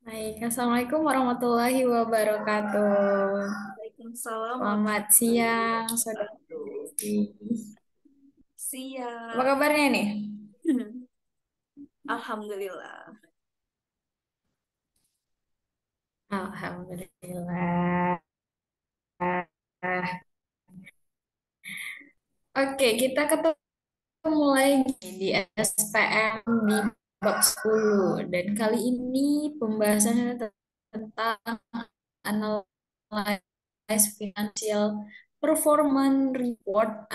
Baik, Assalamualaikum warahmatullahi wabarakatuh. Waalaikumsalam Selamat warahmatullahi siang, Saudara wabarakatuh. Desti. Apa Siap. kabarnya nih? Alhamdulillah. Alhamdulillah. Oke, kita ketemu lagi di SPM di bab 10. Dan kali ini pembahasannya tentang analyze financial performance report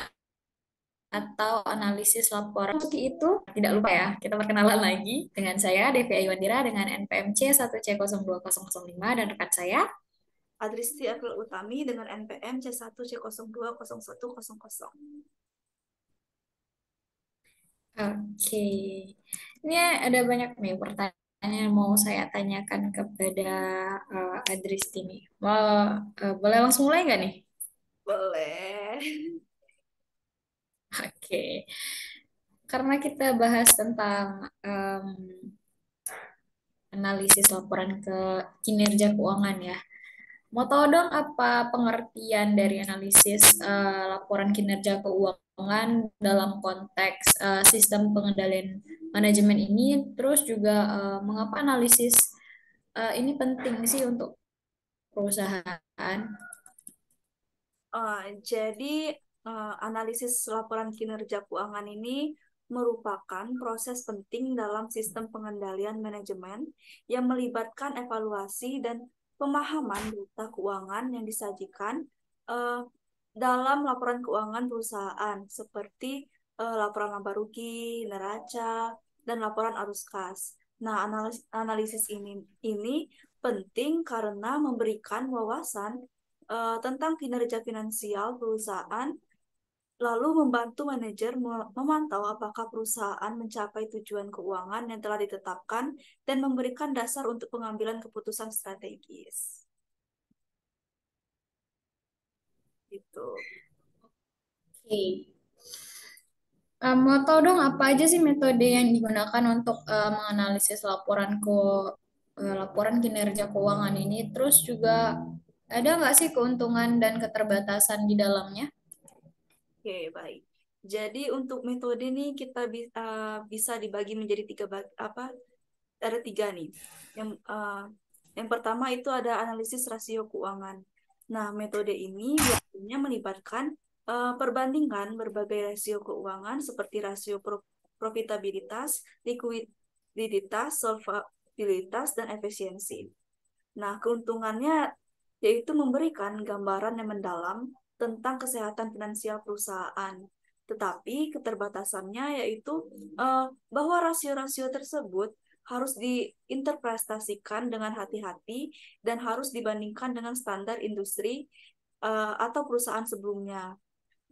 atau analisis laporan. Untuk itu, tidak lupa ya, kita perkenalan lagi dengan saya, Devi Ayuandira, dengan NPMC 1C020005, dan rekan saya. Adristi April Utami dengan NPM C1C020100. Oke, ini ada banyak nih pertanyaan yang mau saya tanyakan kepada Adristi nih. Boleh langsung mulai nggak nih? Boleh. Oke, karena kita bahas tentang em, analisis laporan ke kinerja keuangan ya. Mau tahu dong apa pengertian dari analisis laporan kinerja keuangan dalam konteks sistem pengendalian manajemen ini, terus juga mengapa analisis ini penting sih untuk perusahaan? Jadi, analisis laporan kinerja keuangan ini merupakan proses penting dalam sistem pengendalian manajemen yang melibatkan evaluasi dan pemahaman data keuangan yang disajikan eh, dalam laporan keuangan perusahaan, seperti laporan laba rugi, neraca, dan laporan arus kas. Nah, analisis ini penting karena memberikan wawasan tentang kinerja finansial perusahaan, lalu membantu manajer memantau apakah perusahaan mencapai tujuan keuangan yang telah ditetapkan dan memberikan dasar untuk pengambilan keputusan strategis. Gitu. Oke. Mau tahu dong apa aja sih metode yang digunakan untuk menganalisis laporan kinerja keuangan ini? Terus juga ada nggak sih keuntungan dan keterbatasan di dalamnya? Oke, baik. Jadi untuk metode ini kita bisa dibagi menjadi ada tiga nih. Yang pertama itu ada analisis rasio keuangan. Nah, metode ini biasanya melibatkan perbandingan berbagai rasio keuangan seperti rasio profitabilitas, likuiditas, solvabilitas, dan efisiensi. Nah, keuntungannya yaitu memberikan gambaran yang mendalam tentang kesehatan finansial perusahaan. Tetapi keterbatasannya yaitu bahwa rasio-rasio tersebut harus diinterpretasikan dengan hati-hati dan harus dibandingkan dengan standar industri atau perusahaan sebelumnya.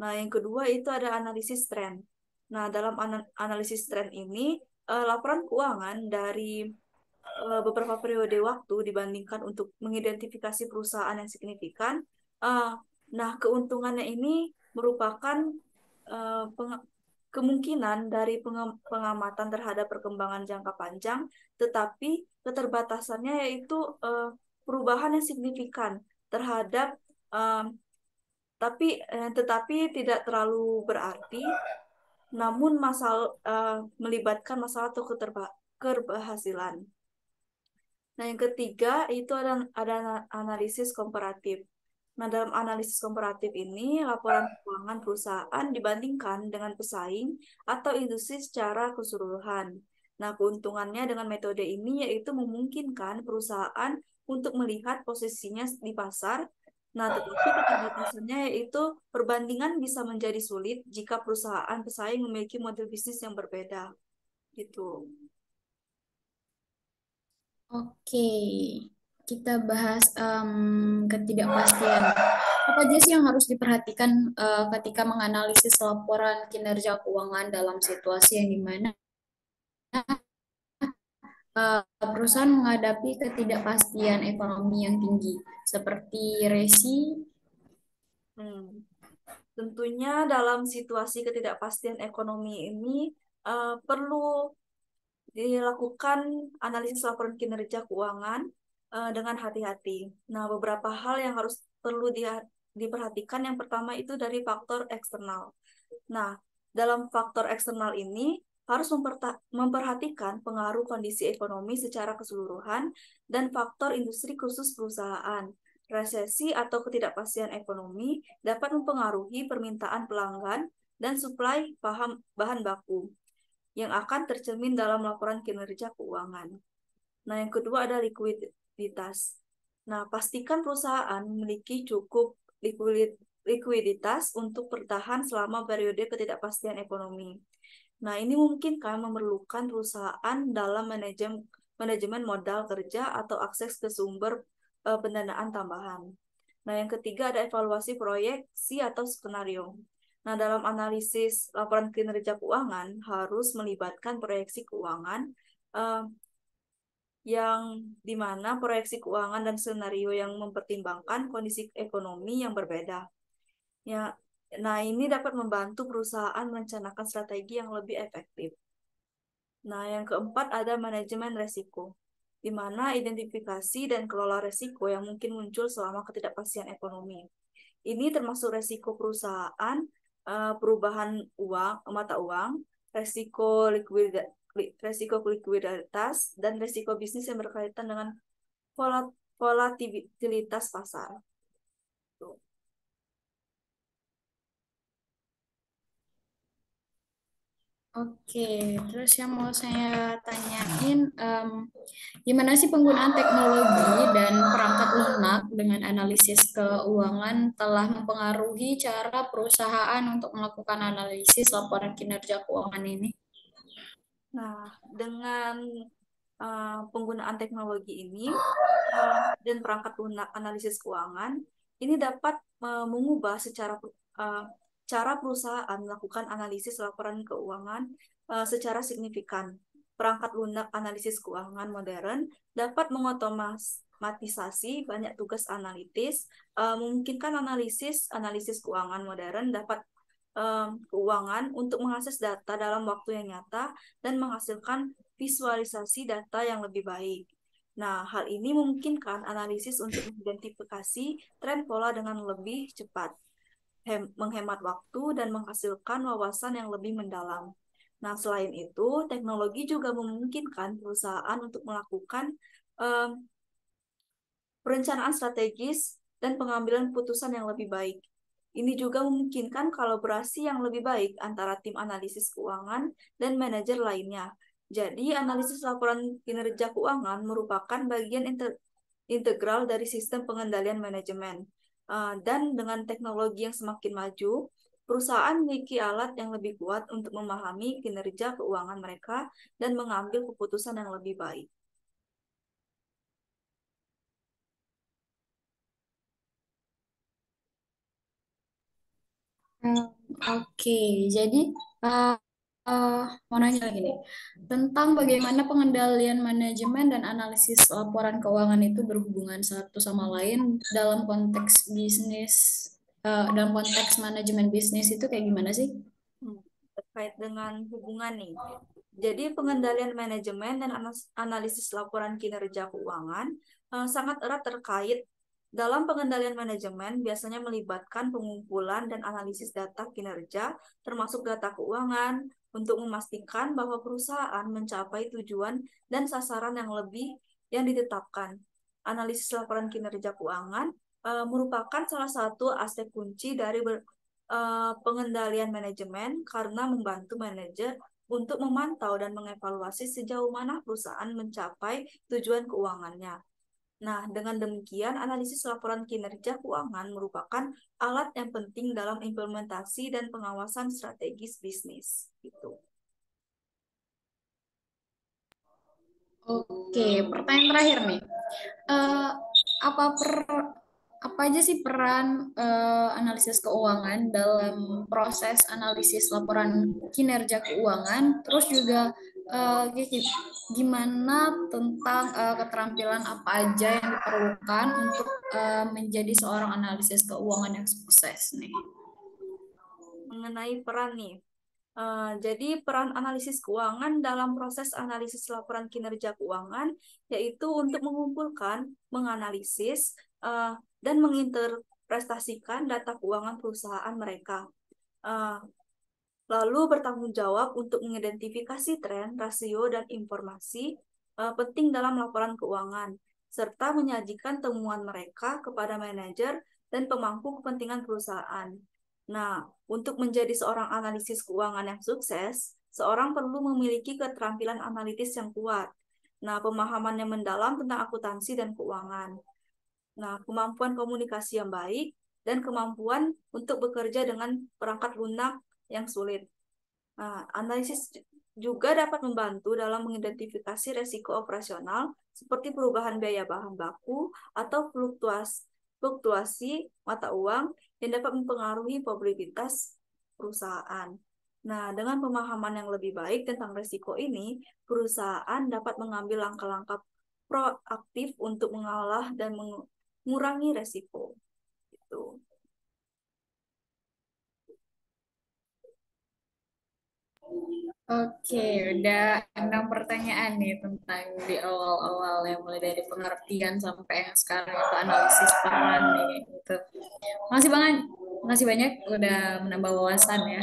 Nah, yang kedua itu ada analisis tren. Nah, dalam analisis tren ini, laporan keuangan dari beberapa periode waktu dibandingkan untuk mengidentifikasi perusahaan yang signifikan. Eh, nah, keuntungannya ini merupakan kemungkinan dari pengamatan terhadap perkembangan jangka panjang, tetapi keterbatasannya yaitu perubahan yang signifikan terhadap eh, tetapi tidak terlalu berarti, namun melibatkan masalah atau keberhasilan. Nah, yang ketiga itu ada analisis komparatif. Nah, dalam analisis komparatif ini, laporan keuangan perusahaan dibandingkan dengan pesaing atau industri secara keseluruhan. Nah, keuntungannya dengan metode ini yaitu memungkinkan perusahaan untuk melihat posisinya di pasar. Nah, tetapi keterbatasannya yaitu perbandingan bisa menjadi sulit jika perusahaan pesaing memiliki model bisnis yang berbeda. Gitu. Oke, kita bahas ketidakpastian. Apa aja sih yang harus diperhatikan ketika menganalisis laporan kinerja keuangan dalam situasi yang dimana perusahaan menghadapi ketidakpastian ekonomi yang tinggi, seperti resi. Hmm. Tentunya dalam situasi ketidakpastian ekonomi ini perlu dilakukan analisis laporan kinerja keuangan dengan hati-hati. Nah, beberapa hal yang harus perlu diperhatikan. Yang pertama itu dari faktor eksternal. Nah, dalam faktor eksternal ini harus memperhatikan pengaruh kondisi ekonomi secara keseluruhan dan faktor industri khusus perusahaan. Resesi atau ketidakpastian ekonomi dapat mempengaruhi permintaan pelanggan dan suplai bahan baku yang akan tercermin dalam laporan kinerja keuangan. Nah, yang kedua ada likuiditas. Nah, pastikan perusahaan memiliki cukup likuiditas untuk bertahan selama periode ketidakpastian ekonomi. Nah, ini mungkin kan memerlukan perusahaan dalam manajemen modal kerja atau akses ke sumber pendanaan tambahan. Nah, yang ketiga ada evaluasi proyeksi atau skenario. Nah, dalam analisis laporan kinerja keuangan harus melibatkan proyeksi keuangan eh, yang dimana proyeksi keuangan dan skenario yang mempertimbangkan kondisi ekonomi yang berbeda. Ya, nah ini dapat membantu perusahaan merencanakan strategi yang lebih efektif. Nah, yang keempat ada manajemen resiko, di mana identifikasi dan kelola resiko yang mungkin muncul selama ketidakpastian ekonomi. Ini termasuk resiko perusahaan, perubahan mata uang, resiko resiko likuiditas, dan resiko bisnis yang berkaitan dengan volatilitas pasar. Tuh. Oke, terus yang mau saya tanyain, gimana sih penggunaan teknologi dan perangkat lunak dengan analisis keuangan telah mempengaruhi cara perusahaan untuk melakukan analisis laporan kinerja keuangan ini? Nah, dengan penggunaan teknologi ini dan perangkat lunak analisis keuangan, ini dapat mengubah uh, cara perusahaan melakukan analisis laporan keuangan secara signifikan. Perangkat lunak analisis keuangan modern dapat mengotomatisasi banyak tugas analitis, memungkinkan analisis keuangan modern dapat keuangan untuk mengakses data dalam waktu yang nyata dan menghasilkan visualisasi data yang lebih baik. Nah, hal ini memungkinkan analisis untuk mengidentifikasi tren pola dengan lebih cepat, menghemat waktu, dan menghasilkan wawasan yang lebih mendalam. Nah, selain itu, teknologi juga memungkinkan perusahaan untuk melakukan um, perencanaan strategis dan pengambilan putusan yang lebih baik. Ini juga memungkinkan kolaborasi yang lebih baik antara tim analisis keuangan dan manajer lainnya. Jadi, analisis laporan kinerja keuangan merupakan bagian integral dari sistem pengendalian manajemen. Dan dengan teknologi yang semakin maju, perusahaan memiliki alat yang lebih kuat untuk memahami kinerja keuangan mereka dan mengambil keputusan yang lebih baik. Hmm, Oke, jadi uh, uh, mau nanya lagi nih tentang bagaimana pengendalian manajemen dan analisis laporan keuangan itu berhubungan satu sama lain dalam konteks bisnis, dalam konteks manajemen bisnis itu kayak gimana sih? Terkait dengan hubungan nih. Jadi pengendalian manajemen dan analisis laporan kinerja keuangan sangat erat terkait. Dalam pengendalian manajemen biasanya melibatkan pengumpulan dan analisis data kinerja termasuk data keuangan untuk memastikan bahwa perusahaan mencapai tujuan dan sasaran yang ditetapkan. Analisis laporan kinerja keuangan merupakan salah satu aspek kunci dari pengendalian manajemen karena membantu manajer untuk memantau dan mengevaluasi sejauh mana perusahaan mencapai tujuan keuangannya. Nah, dengan demikian, analisis laporan kinerja keuangan merupakan alat yang penting dalam implementasi dan pengawasan strategis bisnis. Gitu. Oke, pertanyaan terakhir nih. Eh, apa per apa aja sih peran analisis keuangan dalam proses analisis laporan kinerja keuangan? Terus juga gimana tentang keterampilan apa aja yang diperlukan untuk menjadi seorang analisis keuangan yang sukses nih? Mengenai peran nih, Jadi peran analisis keuangan dalam proses analisis laporan kinerja keuangan yaitu untuk mengumpulkan, menganalisis, dan menginterpretasikan data keuangan perusahaan mereka. Uh, Lalu bertanggung jawab untuk mengidentifikasi tren, rasio, dan informasi penting dalam laporan keuangan, serta menyajikan temuan mereka kepada manajer dan pemangku kepentingan perusahaan. Nah, untuk menjadi seorang analisis keuangan yang sukses, seorang perlu memiliki keterampilan analitis yang kuat. Nah, pemahaman yang mendalam tentang akuntansi dan keuangan. Nah, kemampuan komunikasi yang baik dan kemampuan untuk bekerja dengan perangkat lunak yang sulit. Nah, analisis juga dapat membantu dalam mengidentifikasi resiko operasional seperti perubahan biaya bahan baku atau fluktuasi mata uang yang dapat mempengaruhi probabilitas perusahaan. Nah, dengan pemahaman yang lebih baik tentang resiko ini, perusahaan dapat mengambil langkah-langkah proaktif untuk mengolah dan mengurangi resiko. Gitu. Oke, udah 6 pertanyaan nih tentang di awal-awal yang mulai dari pengertian sampai yang sekarang itu analisis peran nih gitu. Makasih banyak udah menambah wawasan ya.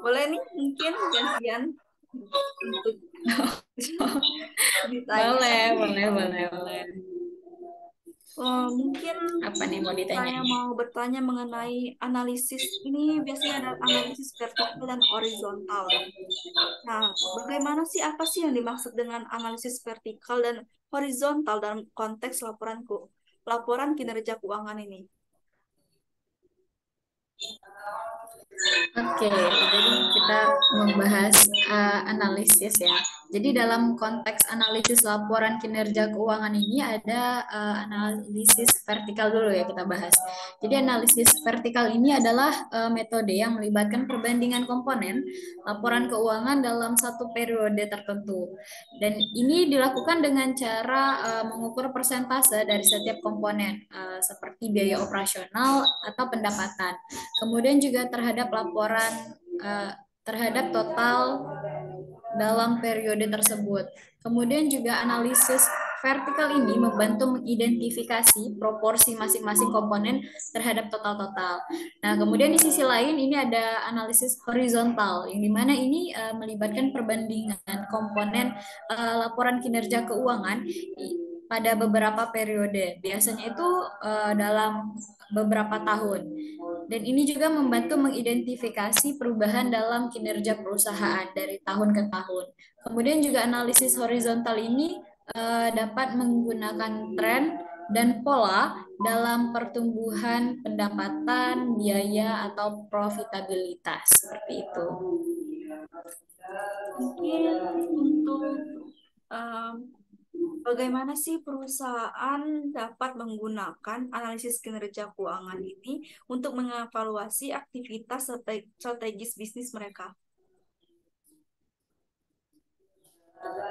Boleh nih mungkin gantian untuk ditanya. Boleh. Mungkin Apa nih mau saya ditanyain? mau bertanya mengenai analisis ini biasanya ada analisis vertikal dan horizontal nih. Nah, bagaimana sih apa sih yang dimaksud dengan analisis vertikal dan horizontal dalam konteks laporan kinerja keuangan ini? Oke, jadi kita membahas analisis ya. Jadi dalam konteks analisis laporan kinerja keuangan ini ada analisis vertikal dulu ya kita bahas. Jadi analisis vertikal ini adalah metode yang melibatkan perbandingan komponen laporan keuangan dalam satu periode tertentu. Dan ini dilakukan dengan cara mengukur persentase dari setiap komponen seperti biaya operasional atau pendapatan. Kemudian juga terhadap laporan terhadap total dalam periode tersebut. Kemudian juga analisis vertikal ini membantu mengidentifikasi proporsi masing-masing komponen terhadap total-total. Nah, kemudian di sisi lain ini ada analisis horizontal, yang dimana ini melibatkan perbandingan komponen laporan kinerja keuangan pada beberapa periode. Biasanya itu dalam beberapa tahun. Dan ini juga membantu mengidentifikasi perubahan dalam kinerja perusahaan dari tahun ke tahun. Kemudian juga analisis horizontal ini dapat menggunakan tren dan pola dalam pertumbuhan pendapatan, biaya, atau profitabilitas. Seperti itu. Mungkin untuk um, bagaimana sih perusahaan dapat menggunakan analisis kinerja keuangan ini untuk mengevaluasi aktivitas strategis bisnis mereka?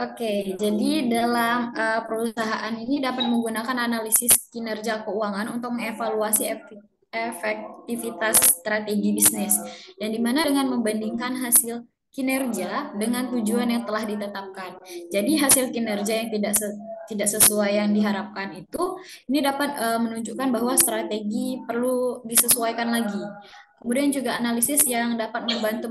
Oke, jadi dalam perusahaan ini dapat menggunakan analisis kinerja keuangan untuk mengevaluasi efektivitas strategi bisnis, yang dimana dengan membandingkan hasil kinerja dengan tujuan yang telah ditetapkan. Jadi hasil kinerja yang tidak sesuai yang diharapkan itu, ini dapat menunjukkan bahwa strategi perlu disesuaikan lagi. Kemudian juga analisis yang dapat membantu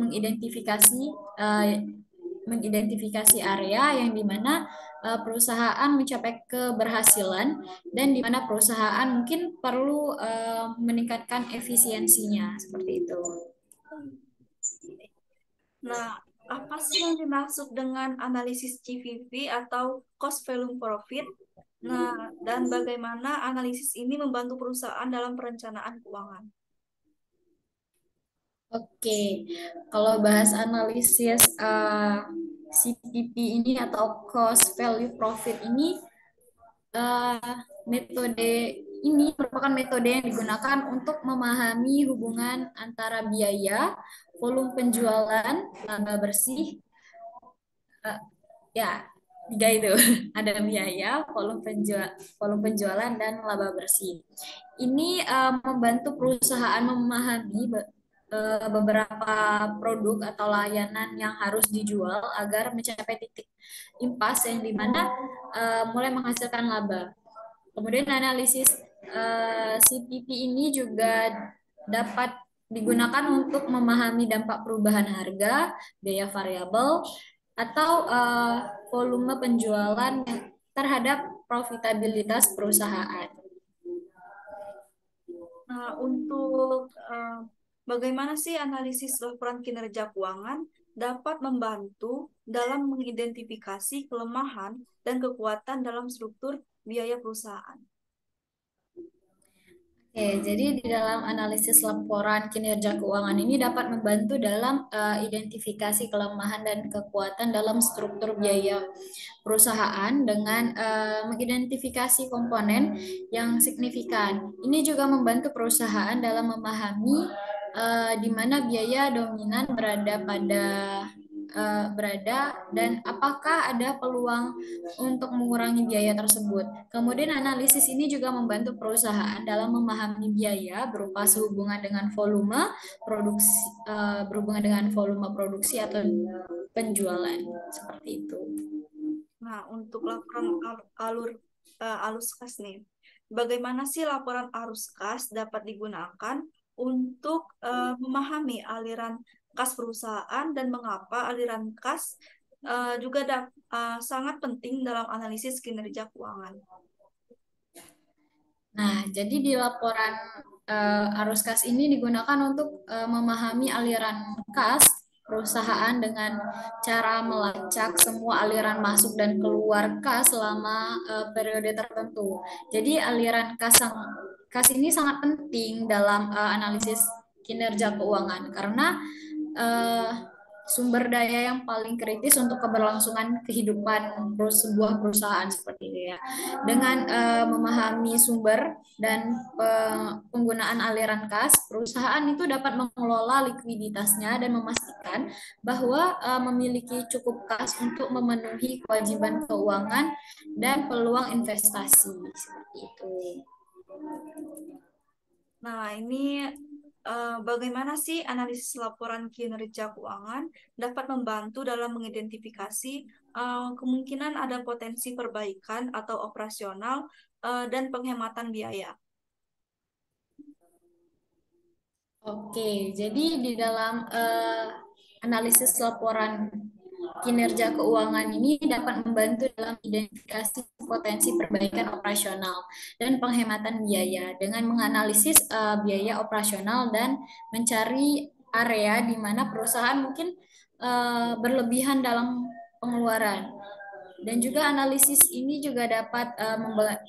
mengidentifikasi area yang dimana perusahaan mencapai keberhasilan dan di mana perusahaan mungkin perlu meningkatkan efisiensinya seperti itu. Nah, apa sih yang dimaksud dengan analisis CVP atau cost value profit? Nah, dan bagaimana analisis ini membantu perusahaan dalam perencanaan keuangan? Oke, kalau bahas analisis CPP ini atau cost value profit ini metode ini merupakan metode yang digunakan untuk memahami hubungan antara biaya, volume penjualan, laba bersih, eh, ya tiga itu ada biaya, volume penjualan dan laba bersih. Ini membantu perusahaan memahami beberapa produk atau layanan yang harus dijual agar mencapai titik impas yang dimana mulai menghasilkan laba. Kemudian analisis CPP ini juga dapat digunakan untuk memahami dampak perubahan harga, biaya variabel, atau volume penjualan terhadap profitabilitas perusahaan. Nah, untuk bagaimana sih analisis laporan kinerja keuangan dapat membantu dalam mengidentifikasi kelemahan dan kekuatan dalam struktur biaya perusahaan? Oke, jadi di dalam analisis laporan kinerja keuangan ini dapat membantu dalam identifikasi kelemahan dan kekuatan dalam struktur biaya perusahaan dengan mengidentifikasi komponen yang signifikan. Ini juga membantu perusahaan dalam memahami di mana biaya dominan berada dan apakah ada peluang untuk mengurangi biaya tersebut. Kemudian analisis ini juga membantu perusahaan dalam memahami biaya berupa berhubungan dengan volume produksi atau penjualan seperti itu. Nah, untuk laporan arus kas nih, bagaimana sih laporan arus kas dapat digunakan untuk memahami aliran kas perusahaan dan mengapa aliran kas juga sangat penting dalam analisis kinerja keuangan? Nah, jadi di laporan arus kas ini digunakan untuk memahami aliran kas perusahaan dengan cara melacak semua aliran masuk dan keluar kas selama periode tertentu. Jadi aliran kas ini sangat penting dalam analisis kinerja keuangan karena eh, sumber daya yang paling kritis untuk keberlangsungan kehidupan sebuah perusahaan seperti itu ya. Dengan memahami sumber dan penggunaan aliran kas, perusahaan itu dapat mengelola likuiditasnya dan memastikan bahwa memiliki cukup kas untuk memenuhi kewajiban keuangan dan peluang investasi seperti itu. Nah, ini bagaimana sih analisis laporan kinerja keuangan dapat membantu dalam mengidentifikasi kemungkinan ada potensi perbaikan atau operasional dan penghematan biaya? Oke, jadi di dalam analisis laporan kinerja keuangan ini dapat membantu dalam identifikasi potensi perbaikan operasional dan penghematan biaya dengan menganalisis biaya operasional dan mencari area di mana perusahaan mungkin berlebihan dalam pengeluaran. Dan juga analisis ini juga dapat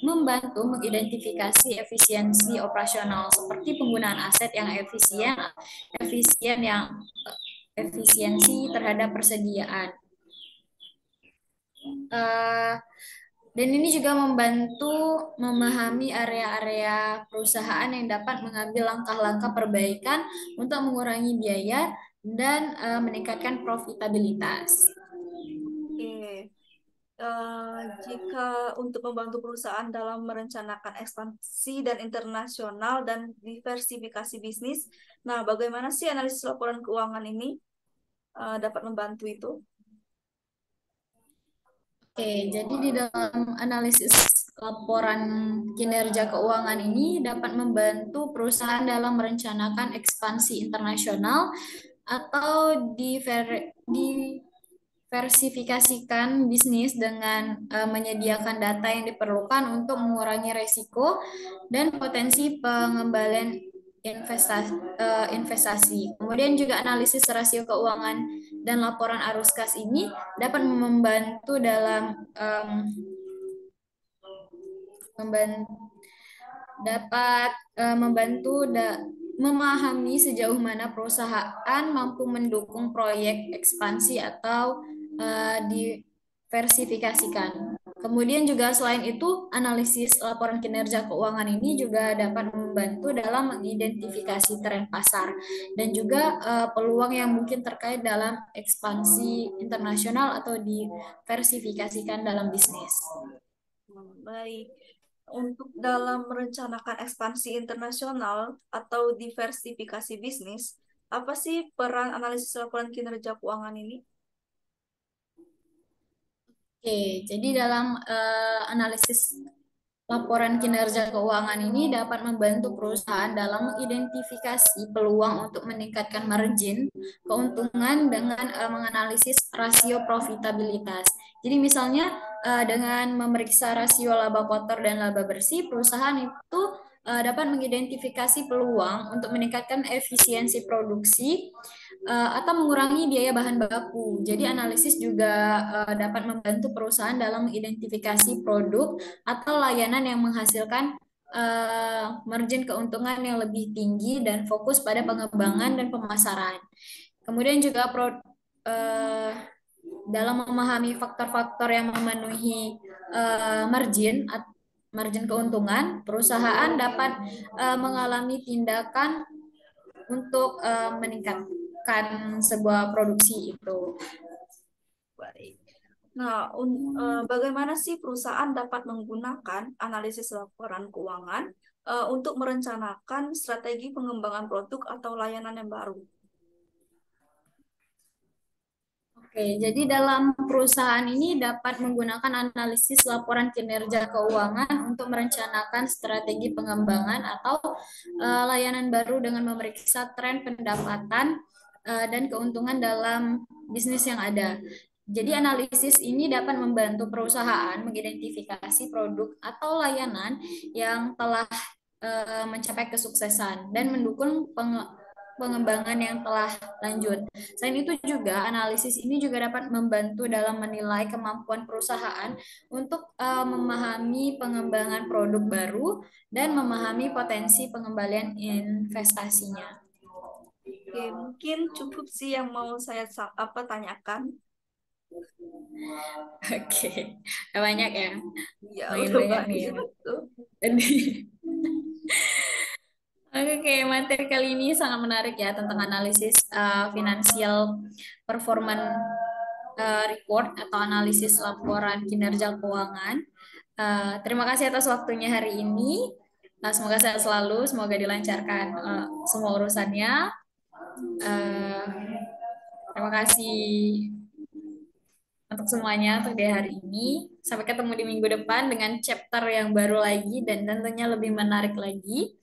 membantu mengidentifikasi efisiensi operasional seperti penggunaan aset yang efisien yang efisiensi terhadap persediaan. Uh, dan ini juga membantu memahami area-area perusahaan yang dapat mengambil langkah-langkah perbaikan untuk mengurangi biaya dan meningkatkan profitabilitas. Oke. Jika untuk membantu perusahaan dalam merencanakan ekspansi dan internasional dan diversifikasi bisnis, nah bagaimana sih analisis laporan keuangan ini dapat membantu itu? Oke, jadi di dalam analisis laporan kinerja keuangan ini dapat membantu perusahaan dalam merencanakan ekspansi internasional atau diversifikasikan bisnis dengan menyediakan data yang diperlukan untuk mengurangi resiko dan potensi pengembalian investasi. Kemudian juga analisis rasio keuangan dan laporan arus kas ini dapat membantu dalam dapat membantu memahami sejauh mana perusahaan mampu mendukung proyek ekspansi atau diversifikasikan. Kemudian juga selain itu, analisis laporan kinerja keuangan ini juga dapat membantu dalam mengidentifikasi tren pasar dan juga peluang yang mungkin terkait dalam ekspansi internasional atau diversifikasikan dalam bisnis. Baik. Untuk dalam merencanakan ekspansi internasional atau diversifikasi bisnis, apa sih peran analisis laporan kinerja keuangan ini? Oke, jadi dalam analisis laporan kinerja keuangan ini dapat membantu perusahaan dalam mengidentifikasi peluang untuk meningkatkan margin keuntungan dengan menganalisis rasio profitabilitas. Jadi misalnya dengan memeriksa rasio laba kotor dan laba bersih, perusahaan itu dapat mengidentifikasi peluang untuk meningkatkan efisiensi produksi atau mengurangi biaya bahan baku. Jadi analisis juga dapat membantu perusahaan dalam mengidentifikasi produk atau layanan yang menghasilkan margin keuntungan yang lebih tinggi dan fokus pada pengembangan dan pemasaran. Kemudian juga dalam memahami faktor-faktor yang memenuhi margin keuntungan, perusahaan dapat mengalami tindakan untuk meningkatkan sebuah produksi itu. Baik. Nah, bagaimana sih perusahaan dapat menggunakan analisis laporan keuangan untuk merencanakan strategi pengembangan produk atau layanan yang baru? Oke, jadi dalam perusahaan ini dapat menggunakan analisis laporan kinerja keuangan untuk merencanakan strategi pengembangan atau layanan baru dengan memeriksa tren pendapatan dan keuntungan dalam bisnis yang ada. Jadi analisis ini dapat membantu perusahaan mengidentifikasi produk atau layanan yang telah mencapai kesuksesan dan mendukung pengembangan yang telah lanjut. Selain itu juga analisis ini juga dapat membantu dalam menilai kemampuan perusahaan untuk memahami pengembangan produk baru dan memahami potensi pengembalian investasinya. Oke, mungkin cukup sih yang mau saya tanyakan. Oke, banyak ya, Ya, makin udah banyak nih. banyak tuh. Oke, materi kali ini sangat menarik ya tentang analisis financial performance report atau analisis laporan kinerja keuangan. Terima kasih atas waktunya hari ini. Semoga sehat selalu, semoga dilancarkan semua urusannya. Uh, Terima kasih untuk semuanya untuk di hari ini. Sampai ketemu di minggu depan dengan chapter yang baru lagi dan tentunya lebih menarik lagi.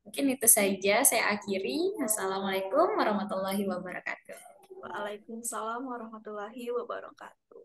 Mungkin itu saja saya akhiri. Assalamualaikum warahmatullahi wabarakatuh. Waalaikumsalam warahmatullahi wabarakatuh.